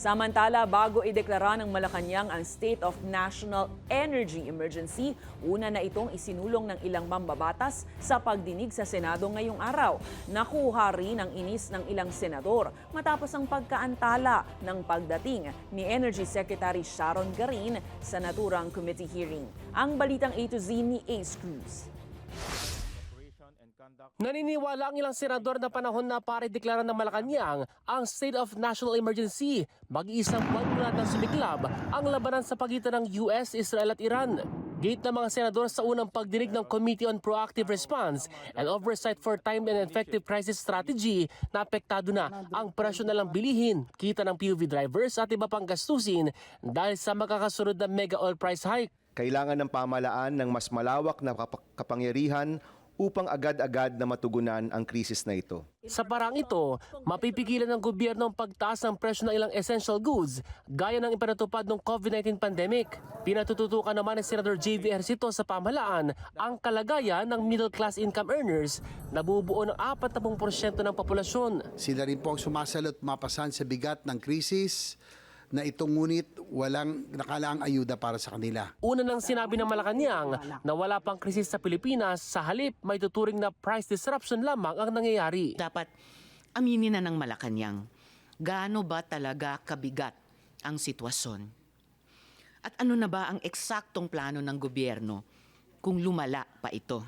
Samantala, bago ideklara ng Malacanang ang State of National Energy Emergency, una na itong isinulong ng ilang mambabatas sa pagdinig sa Senado ngayong araw. Nakuha rin ang inis ng ilang senador matapos ang pagkaantala ng pagdating ni Energy Secretary Sharon Garin sa naturang committee hearing. Ang balitang A to Z ni Ace Cruz. Naniniwala ang ilang senador na panahon na para deklara ng Malacanang ang State of National Emergency. Mag-iisang buwan mula nang sumiklab ang labanan sa pagitan ng US, Israel at Iran. Gate ng mga senador sa unang pagdinig ng Committee on Proactive Response and Oversight for Timed and Effective Crisis Strategy na apektado na ang presyo na lang bilihin, kita ng POV drivers at iba pang gastusin dahil sa makakasunod na mega oil price hike. Kailangan ng pamahalaan ng mas malawak na kapangyarihan upang agad-agad na matugunan ang krisis na ito. Sa parang ito, mapipigilan ng gobyerno ang pagtaas ng presyo ng ilang essential goods gaya ng ipinatupad ng COVID-19 pandemic. Pinatututukan naman ni Senator J.V. Ejercito sa pamahalaan ang kalagayan ng middle class income earners na bubuo ng 40% ng populasyon. Sila rin po ang sumasalot mapasan sa bigat ng krisis na ito ngunit walang nakalaang ayuda para sa kanila. Una nang sinabi ng Malacanang na wala pang krisis sa Pilipinas, sa halip may tuturing na price disruption lamang ang nangyayari. Dapat aminin na ng Malacanang gaano ba talaga kabigat ang sitwasyon? At ano na ba ang eksaktong plano ng gobyerno kung lumala pa ito?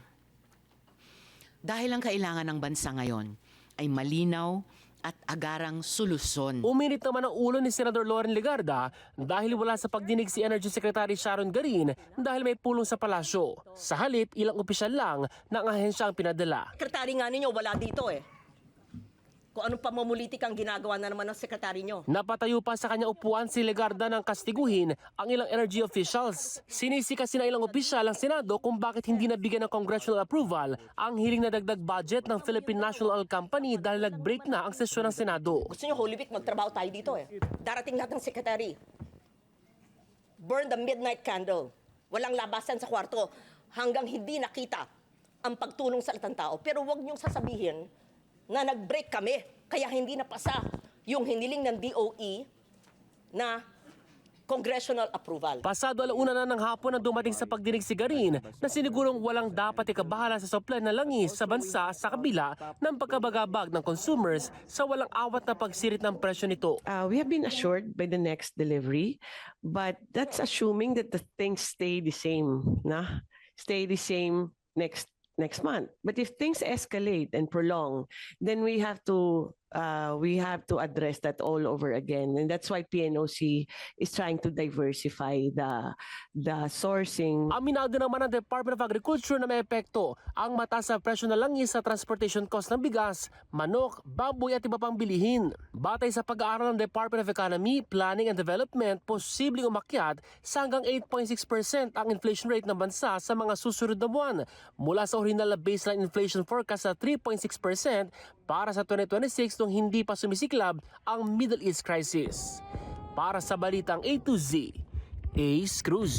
Dahil ang kailangan ng bansa ngayon ay malinaw at agarang solusyon. Uminit naman ang ulo ni Senador Loren Legarda dahil wala sa pagdinig si Energy Secretary Sharon Garin dahil may pulong sa palasyo. Sa halip, ilang opisyal lang ng ahensya ang pinadala. Sekretary nga ninyo, wala dito eh. Kung anong pamumulitik ang ginagawa na naman ng sekretary nyo. Napatayo pa sa kanya upuan si Legarda ng kastiguhin ang ilang energy officials. Sinisika na ilang opisyal ang Senado kung bakit hindi nabigyan ng congressional approval ang hiling na dagdag budget ng Philippine National Oil Company dahil nag-break na ang sesyon ng Senado. Gusto nyo, Holy Week, magtrabaho tayo dito eh. Darating lahat ng sekretary. Burn the midnight candle. Walang labasan sa kwarto hanggang hindi nakita ang pagtulong sa latang tao. Pero huwag nyong sasabihin na nag-break kami, kaya hindi napasa yung hiniling ng DOE na congressional approval. Pasado 1:00 na ng hapon na dumating sa pagdinig si Garin na sinigurong walang dapat ikabahala sa supply na langis sa bansa sa kabila ng pagkabagabag ng consumers sa walang awat na pagsirit ng presyo nito. We have been assured by the next delivery, but that's assuming that the things stay the same, stay the same next month. But if things escalate and prolong, then we have to address that all over again, and that's why PNOC is trying to diversify the sourcing. Aminado naman ng Department of Agriculture na may epekto ang mataas na presyo na langis sa transportation cost ng bigas, manok, baboy at iba pang bilihin. Batay sa pag-aaral ng Department of Economy, Planning and Development, posibleng umakyat sa hanggang 8.6% ang inflation rate ng bansa sa mga susunod na buwan mula sa original na baseline inflation forecast sa 3.6% para sa 2026 nung hindi pa sumisiklab ang Middle East crisis. Para sa balitang A to Z, Ace Cruz.